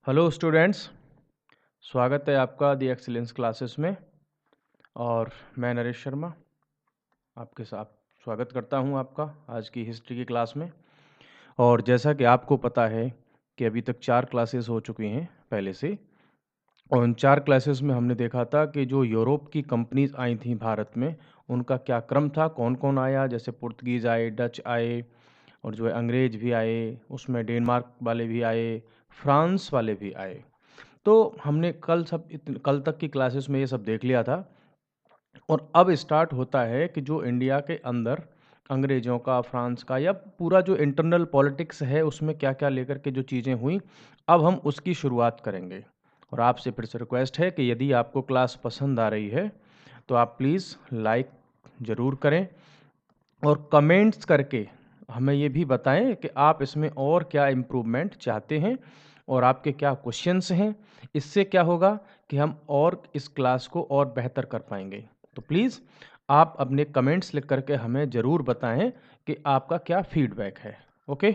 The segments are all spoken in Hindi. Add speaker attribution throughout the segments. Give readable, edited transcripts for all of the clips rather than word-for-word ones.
Speaker 1: हेलो स्टूडेंट्स, स्वागत है आपका दी एक्सीलेंस क्लासेस में। और मैं नरेश शर्मा आपके साथ स्वागत करता हूं आपका आज की हिस्ट्री की क्लास में। और जैसा कि आपको पता है कि अभी तक 4 क्लासेस हो चुकी हैं पहले से। और उन 4 क्लासेस में हमने देखा था कि जो यूरोप की कंपनीज आई थी भारत में, उनका क्या क्रम था, कौन कौन आया। जैसे पुर्तगीज़ आए, डच आए, और जो है अंग्रेज भी आए, उसमें डेनमार्क वाले भी आए, फ्रांस वाले भी आए। तो हमने कल तक की क्लासेस में ये सब देख लिया था। और अब स्टार्ट होता है कि जो इंडिया के अंदर अंग्रेज़ों का, फ्रांस का, या पूरा जो इंटरनल पॉलिटिक्स है उसमें क्या क्या लेकर के जो चीज़ें हुई, अब हम उसकी शुरुआत करेंगे। और आपसे फिर से रिक्वेस्ट है कि यदि आपको क्लास पसंद आ रही है तो आप प्लीज़ लाइक ज़रूर करें और कमेंट्स करके हमें ये भी बताएं कि आप इसमें और क्या इम्प्रूवमेंट चाहते हैं और आपके क्या क्वेश्चंस हैं। इससे क्या होगा कि हम और इस क्लास को और बेहतर कर पाएंगे। तो प्लीज़ आप अपने कमेंट्स लिख करके हमें ज़रूर बताएं कि आपका क्या फीडबैक है। ओके,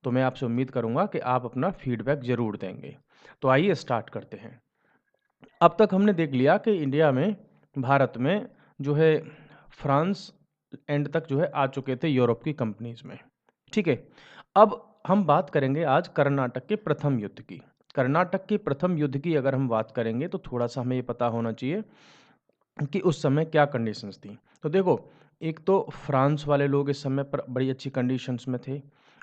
Speaker 1: तो मैं आपसे उम्मीद करूंगा कि आप अपना फीडबैक ज़रूर देंगे। तो आइए स्टार्ट करते हैं। अब तक हमने देख लिया कि इंडिया में, भारत में जो है फ्रांस एंड तक जो है आ चुके थे यूरोप की कंपनीज में। ठीक है, अब हम बात करेंगे आज कर्नाटक के प्रथम युद्ध की। कर्नाटक के प्रथम युद्ध की अगर हम बात करेंगे तो थोड़ा सा हमें ये पता होना चाहिए कि उस समय क्या कंडीशंस थी। तो देखो, एक तो फ्रांस वाले लोग इस समय पर बड़ी अच्छी कंडीशंस में थे,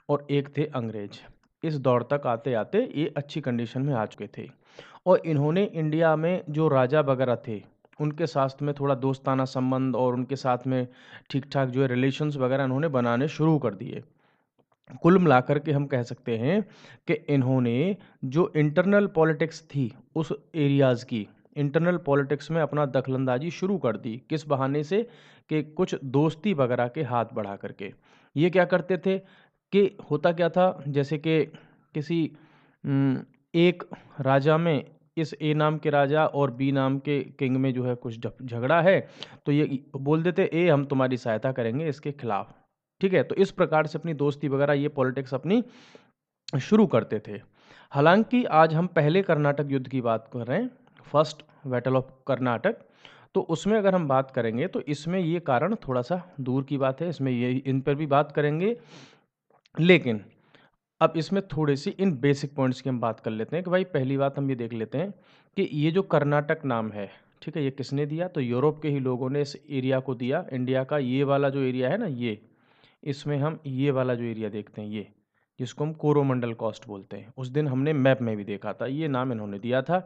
Speaker 1: और एक थे अंग्रेज। इस दौर तक आते आते ये अच्छी कंडीशन में आ चुके थे, और इन्होंने इंडिया में जो राजा वगैरह थे उनके साथ में थोड़ा दोस्ताना संबंध और उनके साथ में ठीक ठाक जो है रिलेशंस वगैरह इन्होंने बनाने शुरू कर दिए। कुल मिलाकर के हम कह सकते हैं कि इन्होंने जो इंटरनल पॉलिटिक्स थी उस एरियाज़ की, इंटरनल पॉलिटिक्स में अपना दखलंदाजी शुरू कर दी। किस बहाने से? कि कुछ दोस्ती वगैरह के हाथ बढ़ा करके। ये क्या करते थे कि होता क्या था, जैसे कि किसी एक राजा में, इस ए नाम के राजा और बी नाम के किंग में जो है कुछ झगड़ा है, तो ये बोल देते ए हम तुम्हारी सहायता करेंगे इसके खिलाफ। ठीक है, तो इस प्रकार से अपनी दोस्ती वगैरह ये पॉलिटिक्स अपनी शुरू करते थे। हालांकि आज हम पहले कर्नाटक युद्ध की बात कर रहे हैं, फर्स्ट बैटल ऑफ कर्नाटक। तो उसमें अगर हम बात करेंगे तो इसमें ये कारण थोड़ा सा दूर की बात है, इसमें ये इन पर भी बात करेंगे। लेकिन अब इसमें थोड़ी सी इन बेसिक पॉइंट्स की हम बात कर लेते हैं कि भाई पहली बात हम ये देख लेते हैं कि ये जो कर्नाटक नाम है, ठीक है, ये किसने दिया? तो यूरोप के ही लोगों ने इस एरिया को दिया। इंडिया का ये वाला जो एरिया है ना, ये, इसमें हम ये वाला जो एरिया देखते हैं, ये जिसको हम कोरोमंडल कॉस्ट बोलते हैं, उस दिन हमने मैप में भी देखा था, ये नाम इन्होंने दिया था।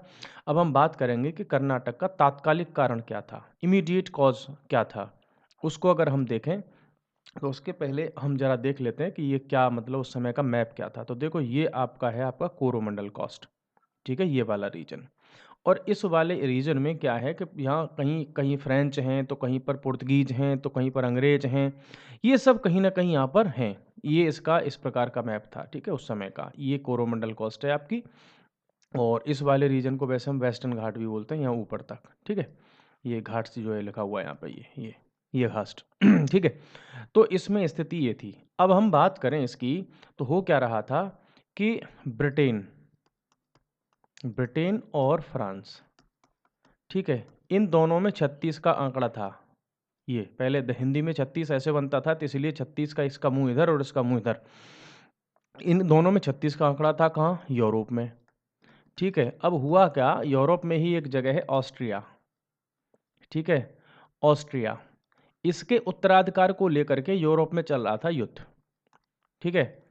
Speaker 1: अब हम बात करेंगे कि कर्नाटक का तात्कालिक कारण क्या था, इमीडिएट कॉज क्या था। उसको अगर हम देखें तो उसके पहले हम जरा देख लेते हैं कि ये क्या मतलब उस समय का मैप क्या था। तो देखो, ये आपका है आपका कोरोमंडल कॉस्ट। ठीक है, ये वाला रीजन। और इस वाले रीजन में क्या है कि यहाँ कहीं कहीं फ्रेंच हैं, तो कहीं पर पुर्तगीज हैं, तो कहीं पर अंग्रेज हैं। ये सब कहीं ना कहीं यहाँ पर हैं। ये इसका इस प्रकार का मैप था। ठीक है, उस समय का ये कोरोमंडल कॉस्ट है आपकी। और इस वाले रीजन को वैसे हम वेस्टर्न घाट भी बोलते हैं, यहाँ ऊपर तक। ठीक है, ये घाट से जो है लिखा हुआ है यहाँ पे, ये घाट। ठीक है, तो इसमें स्थिति ये थी। अब हम बात करें इसकी, तो हो क्या रहा था कि ब्रिटेन ब्रिटेन और फ्रांस, ठीक है, इन दोनों में 36 का आंकड़ा था। ये पहले हिंदी में 36 ऐसे बनता था, तो इसलिए 36 का, इसका मुंह इधर और इसका मुंह इधर। इन दोनों में 36 का आंकड़ा था। कहाँ? यूरोप में। ठीक है, अब हुआ क्या, यूरोप में ही एक जगह है ऑस्ट्रिया। ठीक है, ऑस्ट्रिया, इसके उत्तराधिकार को लेकर के यूरोप में चल रहा था युद्ध। ठीक है,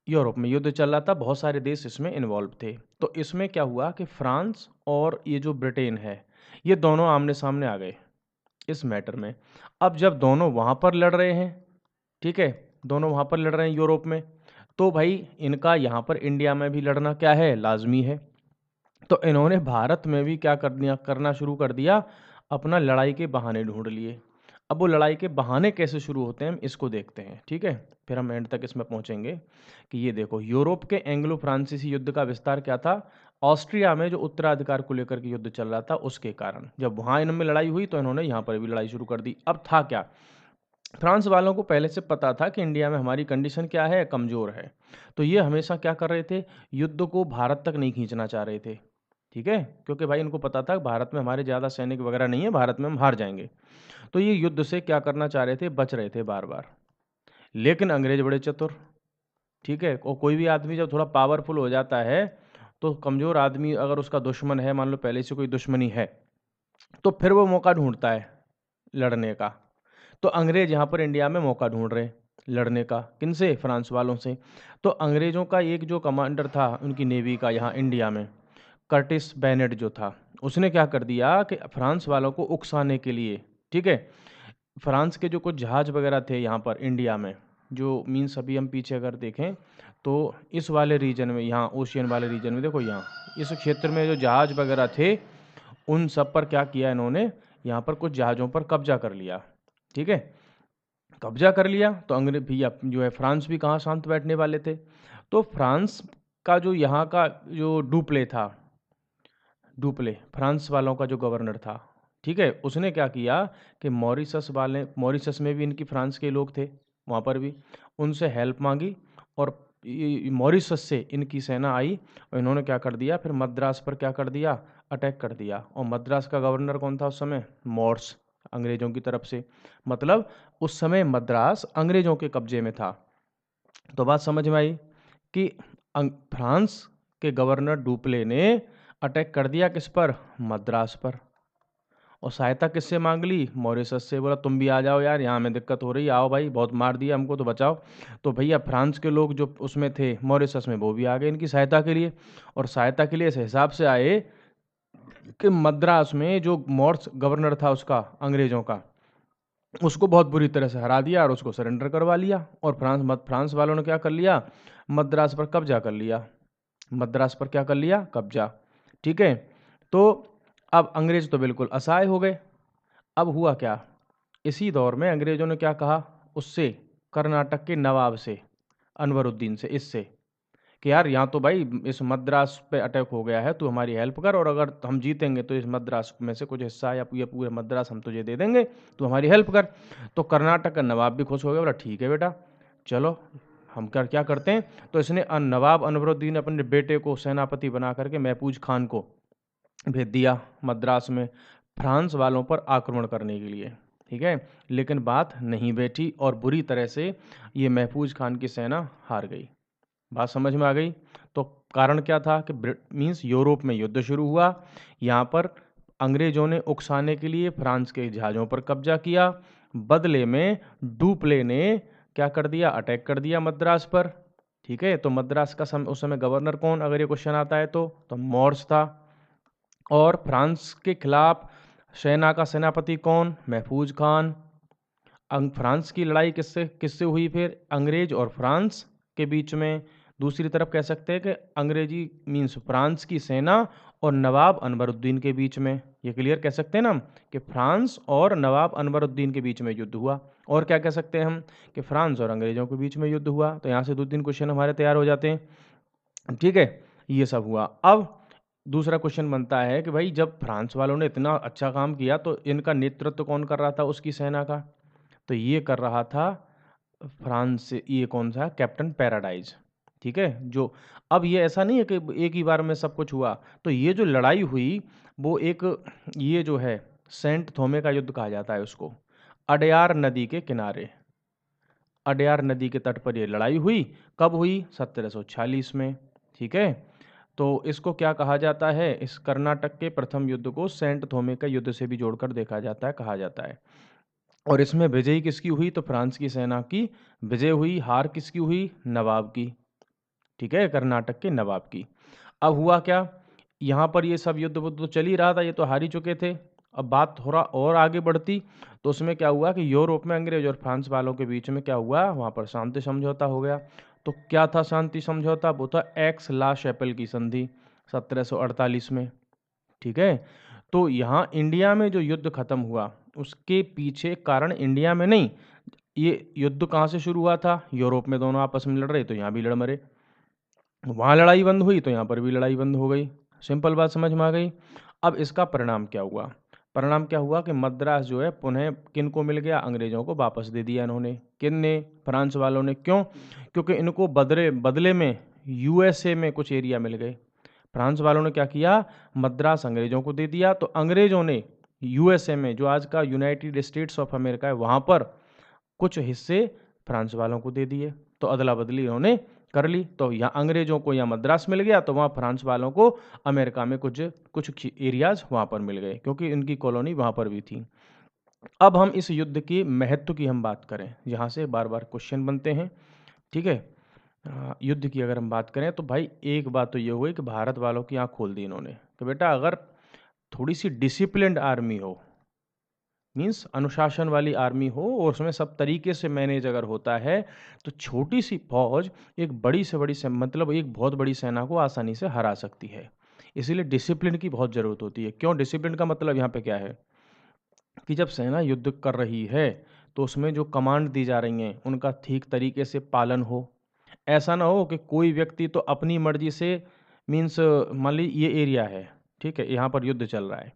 Speaker 1: यूरोप में युद्ध चल रहा था, बहुत सारे देश इसमें इन्वॉल्व थे। तो इसमें क्या हुआ कि फ्रांस और ये जो ब्रिटेन है, ये दोनों आमने सामने आ गए इस मैटर में। अब जब दोनों वहाँ पर लड़ रहे हैं, ठीक है, दोनों वहाँ पर लड़ रहे हैं यूरोप में, तो भाई इनका यहाँ पर इंडिया में भी लड़ना क्या है, लाजमी है। तो इन्होंने भारत में भी क्या कर दिया, करना शुरू कर दिया, अपना लड़ाई के बहाने ढूंढ लिए। अब वो लड़ाई के बहाने कैसे शुरू होते हैं हम इसको देखते हैं। ठीक है, फिर हम एंड तक इसमें पहुंचेंगे कि ये देखो, यूरोप के एंग्लो फ्रांसीसी युद्ध का विस्तार क्या था? ऑस्ट्रिया में जो उत्तराधिकार को लेकर के युद्ध चल रहा था उसके कारण, जब वहां इनमें लड़ाई हुई तो इन्होंने यहाँ पर भी लड़ाई शुरू कर दी। अब था क्या फ्रांस वालों को पहले से पता था कि इंडिया में हमारी कंडीशन क्या है, कमज़ोर है। तो ये हमेशा क्या कर रहे थे, युद्ध को भारत तक नहीं खींचना चाह रहे थे। ठीक है, क्योंकि भाई इनको पता था भारत में हमारे ज़्यादा सैनिक वगैरह नहीं है, भारत में हम हार जाएंगे। तो ये युद्ध से क्या करना चाह रहे थे, बच रहे थे बार बार। लेकिन अंग्रेज बड़े चतुर। ठीक है, और कोई भी आदमी जब थोड़ा पावरफुल हो जाता है तो कमज़ोर आदमी अगर उसका दुश्मन है, मान लो पहले से कोई दुश्मनी है, तो फिर वो मौका ढूंढता है लड़ने का। तो अंग्रेज यहाँ पर इंडिया में मौका ढूंढ रहे लड़ने का, किनसे, फ्रांस वालों से। तो अंग्रेज़ों का एक जो कमांडर था उनकी नेवी का यहाँ इंडिया में, कर्टिस बेनेट जो था, उसने क्या कर दिया कि फ्रांस वालों को उकसाने के लिए, ठीक है, फ्रांस के जो कुछ जहाज़ वगैरह थे यहाँ पर इंडिया में, जो मीन्स अभी हम पीछे अगर देखें तो इस वाले रीजन में, यहाँ ओशियन वाले रीजन में देखो, यहाँ इस क्षेत्र में जो जहाज़ वगैरह थे उन सब पर क्या किया इन्होंने, यहाँ पर कुछ जहाज़ों पर कब्जा कर लिया। ठीक है, कब्जा कर लिया तो अंग्रेज भी जो है फ्रांस भी कहाँ शांत बैठने वाले थे। तो फ्रांस का जो यहाँ का जो डुप्ले था, डुप्ले फ्रांस वालों का जो गवर्नर था, ठीक है, उसने क्या किया कि मॉरिशस में भी इनकी फ्रांस के लोग थे, वहाँ पर भी उनसे हेल्प मांगी, और मॉरिशस से इनकी सेना आई और इन्होंने क्या कर दिया, फिर मद्रास पर क्या कर दिया, अटैक कर दिया। और मद्रास का गवर्नर कौन था उस समय, मॉर्स, अंग्रेजों की तरफ से। मतलब उस समय मद्रास अंग्रेजों के कब्जे में था। तो बात समझ में आई कि फ्रांस के गवर्नर डुप्ले ने अटैक कर दिया किस पर, मद्रास पर, और सहायता किससे मांग ली, मॉरिशस से। बोला तुम भी आ जाओ यार, यहाँ में दिक्कत हो रही है, आओ भाई, बहुत मार दिया हमको तो बचाओ। तो भैया फ्रांस के लोग जो उसमें थे मॉरिशस में, वो भी आ गए इनकी सहायता के लिए। और सहायता के लिए इस हिसाब से आए कि मद्रास में जो मॉर्स गवर्नर था उसका, अंग्रेजों का, उसको बहुत बुरी तरह से हरा दिया और उसको सरेंडर करवा लिया। और फ्रांस वालों ने क्या कर लिया, मद्रास पर कब्जा कर लिया। मद्रास पर क्या कर लिया, कब्जा। ठीक है, तो अब अंग्रेज तो बिल्कुल असहाय हो गए। अब हुआ क्या, इसी दौर में अंग्रेजों ने क्या कहा उससे, कर्नाटक के नवाब से, अनवरुद्दीन से, इससे कि यार यहाँ तो भाई इस मद्रास पे अटैक हो गया है, तू हमारी हेल्प कर, और अगर हम जीतेंगे तो इस मद्रास में से कुछ हिस्सा या ये पूरे मद्रास हम तुझे दे देंगे, तू हमारी हेल्प कर। तो कर्नाटक का नवाब भी खुश हो गया, बोला ठीक है बेटा, चलो हम क्या करते हैं। तो इसने नवाब अनवरुद्दीन अपने बेटे को सेनापति बना करके महफूज खान को भेज दिया मद्रास में फ्रांस वालों पर आक्रमण करने के लिए। ठीक है, लेकिन बात नहीं बैठी और बुरी तरह से ये महफूज खान की सेना हार गई। बात समझ में आ गई। तो कारण क्या था कि मीन्स यूरोप में युद्ध शुरू हुआ, यहाँ पर अंग्रेजों ने उकसाने के लिए फ्रांस के जहाज़ों पर कब्जा किया, बदले में डुप्ले ने क्या कर दिया, अटैक कर दिया मद्रास पर। ठीक है, तो मद्रास का उस समय गवर्नर कौन, अगर ये क्वेश्चन आता है तो मॉर्स था। और फ्रांस के खिलाफ सेना का सेनापति कौन, महफूज खान। फ्रांस की लड़ाई किससे किससे हुई, फिर अंग्रेज और फ्रांस के बीच में। दूसरी तरफ कह सकते हैं कि अंग्रेजी मीन्स फ्रांस की सेना और नवाब अनवरुद्दीन के बीच में। ये क्लियर कह सकते हैं ना हम कि फ्रांस और नवाब अनवरुद्दीन के बीच में युद्ध हुआ। और क्या कह सकते हैं हम कि फ्रांस और अंग्रेजों के बीच में युद्ध हुआ। तो यहाँ से 2-3 क्वेश्चन हमारे तैयार हो जाते हैं। ठीक है, ये सब हुआ। अब दूसरा क्वेश्चन बनता है कि भाई जब फ्रांस वालों ने इतना अच्छा काम किया तो इनका नेतृत्व कौन कर रहा था उसकी सेना का, तो ये कर रहा था फ्रांस से, ये कौन सा, कैप्टन पैराडाइज। ठीक है, जो अब ये ऐसा नहीं है कि एक ही बार में सब कुछ हुआ। तो ये जो लड़ाई हुई वो एक, ये जो है सेंट थोमे का युद्ध कहा जाता है उसको, अडयार नदी के किनारे, अडयार नदी के तट पर ये लड़ाई हुई। कब हुई, 1746 में। ठीक है, तो इसको क्या कहा जाता है, इस कर्नाटक के प्रथम युद्ध को सेंट थोमे का युद्ध से भी जोड़कर देखा जाता है, कहा जाता है। और इसमें विजयी किसकी हुई, तो फ्रांस की सेना की विजय हुई। हार किसकी हुई, नवाब की। ठीक है, कर्नाटक के नवाब की। अब हुआ क्या, यहाँ पर ये सब युद्ध बुद्ध तो चल ही रहा था, ये तो हार ही चुके थे। अब बात थोड़ा और आगे बढ़ती तो उसमें क्या हुआ कि यूरोप में अंग्रेज और फ्रांस वालों के बीच में क्या हुआ, वहाँ पर शांति समझौता हो गया। तो क्या था शांति समझौता, वो था एक्स ला शैपेल की संधि 1748 में। ठीक है, तो यहाँ इंडिया में जो युद्ध खत्म हुआ उसके पीछे कारण इंडिया में नहीं, ये युद्ध कहाँ से शुरू हुआ था, यूरोप में दोनों आपस में लड़ रहे तो यहाँ भी लड़ मरे, वहाँ लड़ाई बंद हुई तो यहाँ पर भी लड़ाई बंद हो गई। सिंपल बात समझ में आ गई। अब इसका परिणाम क्या हुआ, परिणाम क्या हुआ कि मद्रास जो है पुनः किन को मिल गया, अंग्रेजों को वापस दे दिया इन्होंने। किन ने, फ्रांस वालों ने। क्यों? क्योंकि इनको बदले में यूएसए में कुछ एरिया मिल गए। फ्रांस वालों ने क्या किया, मद्रास अंग्रेजों को दे दिया, तो अंग्रेजों ने यूएसए में, जो आज का यूनाइटेड स्टेट्स ऑफ अमेरिका है, वहाँ पर कुछ हिस्से फ्रांस वालों को दे दिए। तो अदला बदली इन्होंने कर ली। तो यहाँ अंग्रेजों को यहाँ मद्रास मिल गया, तो वहाँ फ्रांस वालों को अमेरिका में कुछ कुछ एरियाज वहाँ पर मिल गए, क्योंकि इनकी कॉलोनी वहाँ पर भी थी। अब हम इस युद्ध की महत्व की हम बात करें, यहाँ से बार बार क्वेश्चन बनते हैं। ठीक है, युद्ध की अगर हम बात करें तो भाई एक बात तो ये हुई कि भारत वालों की आँख खोल दी इन्होंने कि बेटा अगर थोड़ी सी डिसिप्लिन्ड आर्मी हो, मीन्स अनुशासन वाली आर्मी हो और उसमें सब तरीके से मैनेज अगर होता है, तो छोटी सी फौज एक बड़ी से बड़ी मतलब एक बहुत बड़ी सेना को आसानी से हरा सकती है। इसीलिए डिसिप्लिन की बहुत ज़रूरत होती है। क्यों? डिसिप्लिन का मतलब यहाँ पे क्या है कि जब सेना युद्ध कर रही है तो उसमें जो कमांड दी जा रही हैं उनका ठीक तरीके से पालन हो। ऐसा ना हो कि कोई व्यक्ति तो अपनी मर्जी से, मीन्स मान ली ये एरिया है, ठीक है, यहाँ पर युद्ध चल रहा है,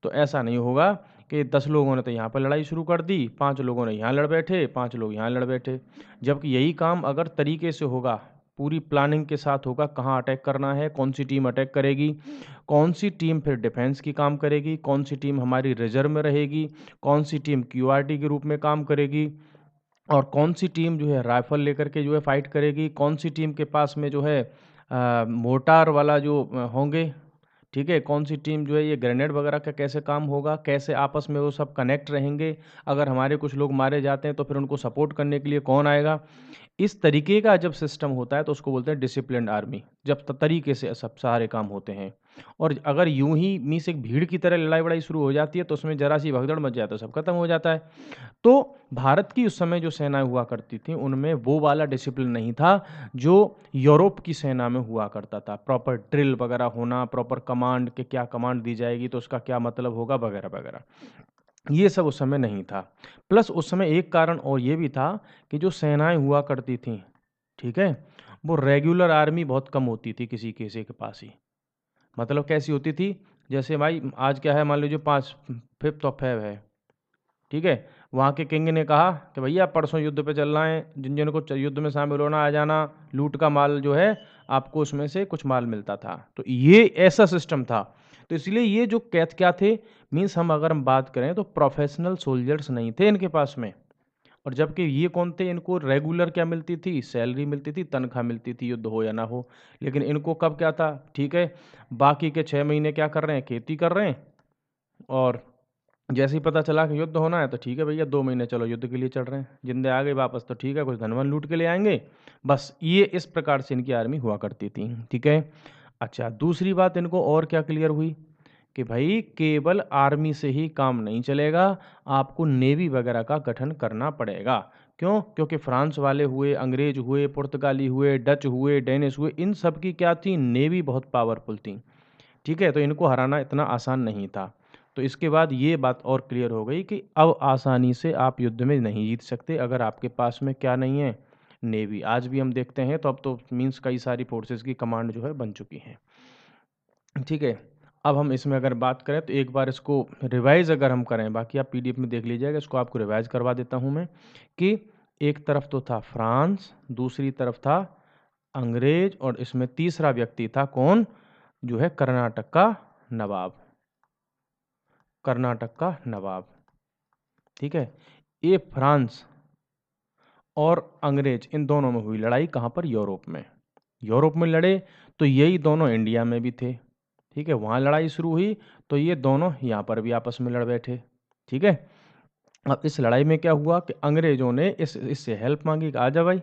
Speaker 1: तो ऐसा नहीं होगा कि 10 लोगों ने तो यहाँ पर लड़ाई शुरू कर दी, 5 लोगों ने यहाँ लड़ बैठे, 5 लोग यहाँ लड़ बैठे। जबकि यही काम अगर तरीके से होगा, पूरी प्लानिंग के साथ होगा, कहाँ अटैक करना है, कौन सी टीम अटैक करेगी, कौन सी टीम फिर डिफेंस की काम करेगी, कौन सी टीम हमारी रिजर्व में रहेगी, कौन सी टीम क्यूआरटी के रूप में काम करेगी, और कौन सी टीम जो है राइफल लेकर के जो है फाइट करेगी, कौन सी टीम के पास में जो है मोर्टार वाला जो होंगे, ठीक है, कौन सी टीम जो है ये ग्रेनेड वगैरह का कैसे काम होगा, कैसे आपस में वो सब कनेक्ट रहेंगे, अगर हमारे कुछ लोग मारे जाते हैं तो फिर उनको सपोर्ट करने के लिए कौन आएगा। इस तरीके का जब सिस्टम होता है तो उसको बोलते हैं डिसिप्लिन्ड आर्मी, जब तरीके से सब सारे काम होते हैं। और अगर यूं ही मीन्स एक भीड़ की तरह लड़ाई वड़ाई शुरू हो जाती है तो उसमें जरा सी भगदड़ मच जाए तो सब खत्म हो जाता है। तो भारत की उस समय जो सेनाएं हुआ करती थी उनमें वो वाला डिसिप्लिन नहीं था जो यूरोप की सेना में हुआ करता था। प्रॉपर ड्रिल वगैरह होना, प्रॉपर कमांड के क्या कमांड दी जाएगी तो उसका क्या मतलब होगा वगैरह वगैरह, ये सब उस समय नहीं था। प्लस उस समय एक कारण और ये भी था कि जो सेनाएं हुआ करती थीं, ठीक है, वो रेगुलर आर्मी बहुत कम होती थी किसी किसी के पास ही। मतलब कैसी होती थी, जैसे भाई आज क्या है, मान लीजिए 5 ऑफ फेब है, ठीक है, वहाँ के किंग ने कहा कि भैया परसों युद्ध पे चलना है, जिन जिन को युद्ध में शामिल होना आ जाना, लूट का माल जो है आपको उसमें से कुछ माल मिलता था। तो ये ऐसा सिस्टम था। तो इसलिए ये जो कैद क्या थे, मीन्स हम अगर हम बात करें तो प्रोफेशनल सोल्जर्स नहीं थे इनके पास में। और जबकि ये कौन थे, इनको रेगुलर क्या मिलती थी, सैलरी मिलती थी, तनख्वाह मिलती थी, युद्ध हो या ना हो। लेकिन इनको कब क्या था, ठीक है, बाकी के 6 महीने क्या कर रहे हैं, खेती कर रहे हैं, और जैसे ही पता चला कि युद्ध होना है तो ठीक है भैया 2 महीने चलो युद्ध के लिए चल रहे हैं, जिंदे आ गए वापस तो ठीक है, कुछ धनवन लूट के ले आएंगे। बस ये इस प्रकार से इनकी आर्मी हुआ करती थी, ठीक है। अच्छा, दूसरी बात इनको और क्या क्लियर हुई कि भाई केवल आर्मी से ही काम नहीं चलेगा, आपको नेवी वगैरह का गठन करना पड़ेगा। क्यों? क्योंकि फ्रांस वाले हुए, अंग्रेज हुए, पुर्तगाली हुए, डच हुए, डेनिश हुए, इन सब की क्या थी, नेवी बहुत पावरफुल थी, ठीक है। तो इनको हराना इतना आसान नहीं था। तो इसके बाद ये बात और क्लियर हो गई कि अब आसानी से आप युद्ध में नहीं जीत सकते अगर आपके पास में क्या नहीं है, नेवी। आज भी हम देखते हैं तो अब तो मीन्स कई सारी फोर्सेस की कमांड जो है बन चुकी हैं, ठीक है। अब हम इसमें अगर बात करें तो एक बार इसको रिवाइज अगर हम करें, बाकी आप पीडीएफ में देख लीजिएगा, इसको आपको रिवाइज करवा देता हूँ मैं कि एक तरफ तो था फ्रांस, दूसरी तरफ था अंग्रेज, और इसमें तीसरा व्यक्ति था कौन, जो है कर्नाटक का नवाब, कर्नाटक का नवाब, ठीक है। ये फ्रांस और अंग्रेज इन दोनों में हुई लड़ाई, कहाँ पर, यूरोप में। यूरोप में लड़े तो यही दोनों इंडिया में भी थे, ठीक है, वहाँ लड़ाई शुरू हुई तो ये दोनों यहाँ पर भी आपस में लड़ बैठे, ठीक है। अब इस लड़ाई में क्या हुआ कि अंग्रेजों ने इससे हेल्प मांगी कि आजा भाई,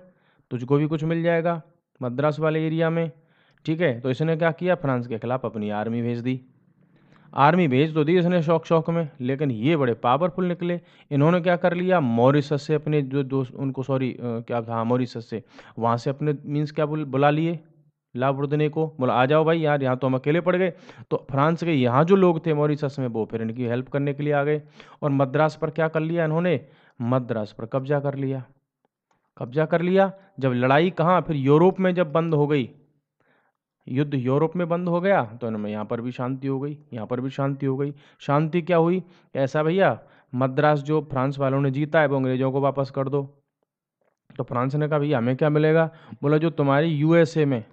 Speaker 1: तुझको भी कुछ मिल जाएगा मद्रास वाले एरिया में, ठीक है। तो इसने क्या किया, फ्रांस के खिलाफ अपनी आर्मी भेज दी। आर्मी भेज तो दी इसने शौक शौक में, लेकिन ये बड़े पावरफुल निकले। इन्होंने क्या कर लिया, मॉरिशस से अपने जो दोस्त, उनको सॉरी क्या था, मॉरिशस से, वहाँ से अपने मीन्स क्या बुला लिए, लाबुर्दने को बोला आ जाओ भाई यार, यहाँ तो हम अकेले पड़ गए। तो फ्रांस के यहाँ जो लोग थे मॉरिशस में, वो फिर इनकी हेल्प करने के लिए आ गए, और मद्रास पर क्या कर लिया इन्होंने, मद्रास पर कब्जा कर लिया। कब्जा कर लिया, जब लड़ाई कहाँ, फिर यूरोप में जब बंद हो गई, युद्ध यूरोप में बंद हो गया तो इनमें यहाँ पर भी शांति हो गई, यहाँ पर भी शांति हो गई। शांति क्या हुई? ऐसा भैया, मद्रास जो फ्रांस वालों ने जीता है वो अंग्रेजों को वापस कर दो। तो फ्रांस ने कहा भैया हमें क्या मिलेगा? बोला जो तुम्हारी यूएसए में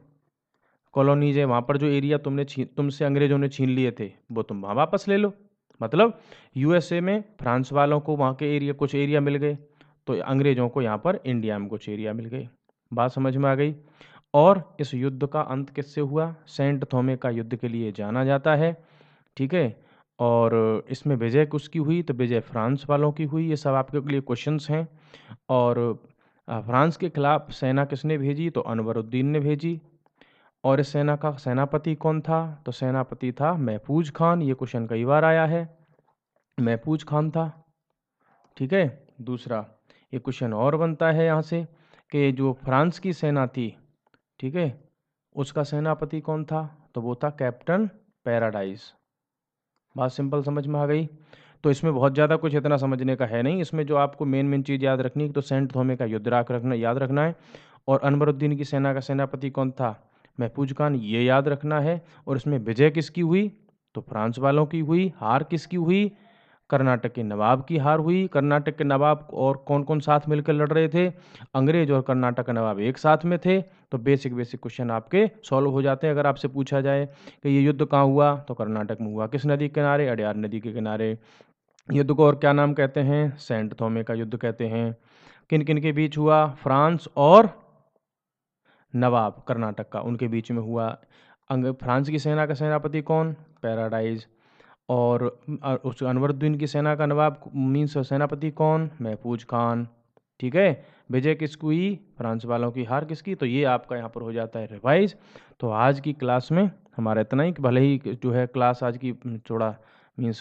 Speaker 1: कॉलोनीज है वहाँ पर जो एरिया तुमसे अंग्रेजों ने छीन लिए थे वो तुम वहाँ वापस ले लो। मतलब यूएसए में फ्रांस वालों को वहाँ के एरिया कुछ एरिया मिल गए, तो अंग्रेजों को यहाँ पर इंडिया में कुछ एरिया मिल गए। बात समझ में आ गई? और इस युद्ध का अंत किससे हुआ? सेंट थोमे का युद्ध के लिए जाना जाता है। ठीक है, और इसमें विजय किसकी हुई? तो विजय फ्रांस वालों की हुई। ये सब आपके लिए क्वेश्चंस हैं। और फ्रांस के खिलाफ सेना किसने भेजी? तो अनवरुद्दीन ने भेजी। और इस सेना का सेनापति कौन था? तो सेनापति था महफूज खान। ये क्वेश्चन कई बार आया है, महफूज खान था। ठीक है, दूसरा ये क्वेश्चन और बनता है यहाँ से कि जो फ्रांस की सेना थी, ठीक है, उसका सेनापति कौन था? तो वो था कैप्टन पैराडाइज। बात सिंपल समझ में आ गई? तो इसमें बहुत ज़्यादा कुछ इतना समझने का है नहीं। इसमें जो आपको मेन चीज़ याद रखनी है तो सेंट थोमे का युद्ध याद रखना है, और अनवरुद्दीन की सेना का सेनापति कौन था? महफूज खान, ये याद रखना है। और इसमें विजय किसकी हुई? तो फ्रांस वालों की हुई। हार किसकी हुई? कर्नाटक के नवाब की हार हुई। कर्नाटक के नवाब और कौन कौन साथ मिलकर लड़ रहे थे? अंग्रेज और कर्नाटक का नवाब एक साथ में थे। तो बेसिक क्वेश्चन आपके सॉल्व हो जाते हैं। अगर आपसे पूछा जाए कि ये युद्ध कहाँ हुआ, तो कर्नाटक में हुआ। किस नदी के किनारे? अडयार नदी के किनारे। युद्ध को और क्या नाम कहते हैं? सेंट थोमे का युद्ध कहते हैं। किन किन के बीच हुआ? फ्रांस और नवाब कर्नाटक का, उनके बीच में हुआ। फ्रांस की सेना का सेनापति कौन? पैराडाइज। और उस अनवरुद्दीन की सेना का नवाब मीन्स सेनापति कौन? महफूज खान। ठीक है, विजय किसकी हुई? फ्रांस वालों की। हार किसकी? तो ये आपका यहाँ पर हो जाता है रिवाइज। तो आज की क्लास में हमारा इतना ही, कि भले ही जो है क्लास आज की थोड़ा मीन्स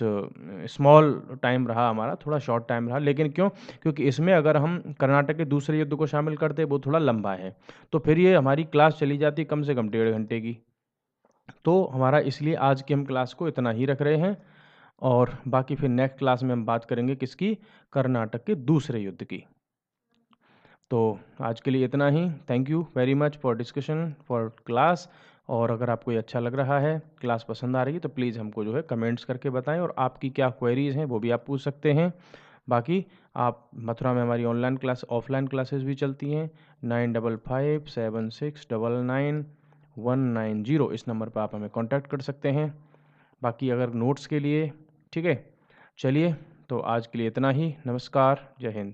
Speaker 1: स्मॉल टाइम रहा हमारा, थोड़ा शॉर्ट टाइम रहा, लेकिन क्यों? क्योंकि इसमें अगर हम कर्नाटक के दूसरे युद्ध को शामिल करते वो थोड़ा लंबा है, तो फिर ये हमारी क्लास चली जाती कम से कम 1.5 घंटे की। तो हमारा इसलिए आज की हम क्लास को इतना ही रख रहे हैं, और बाकी फिर नेक्स्ट क्लास में हम बात करेंगे किसकी? कर्नाटक के दूसरे युद्ध की। तो आज के लिए इतना ही। Thank you very much for discussion for class. और अगर आपको ये अच्छा लग रहा है, क्लास पसंद आ रही है, तो प्लीज़ हमको जो है कमेंट्स करके बताएं, और आपकी क्या क्वेरीज़ हैं वो भी आप पूछ सकते हैं। बाकी आप मथुरा में हमारी ऑफलाइन क्लासेस भी चलती हैं। 9557699190, इस नंबर पर आप हमें कांटेक्ट कर सकते हैं। बाकी अगर नोट्स के लिए, ठीक है, चलिए, तो आज के लिए इतना ही। नमस्कार, जय हिंद।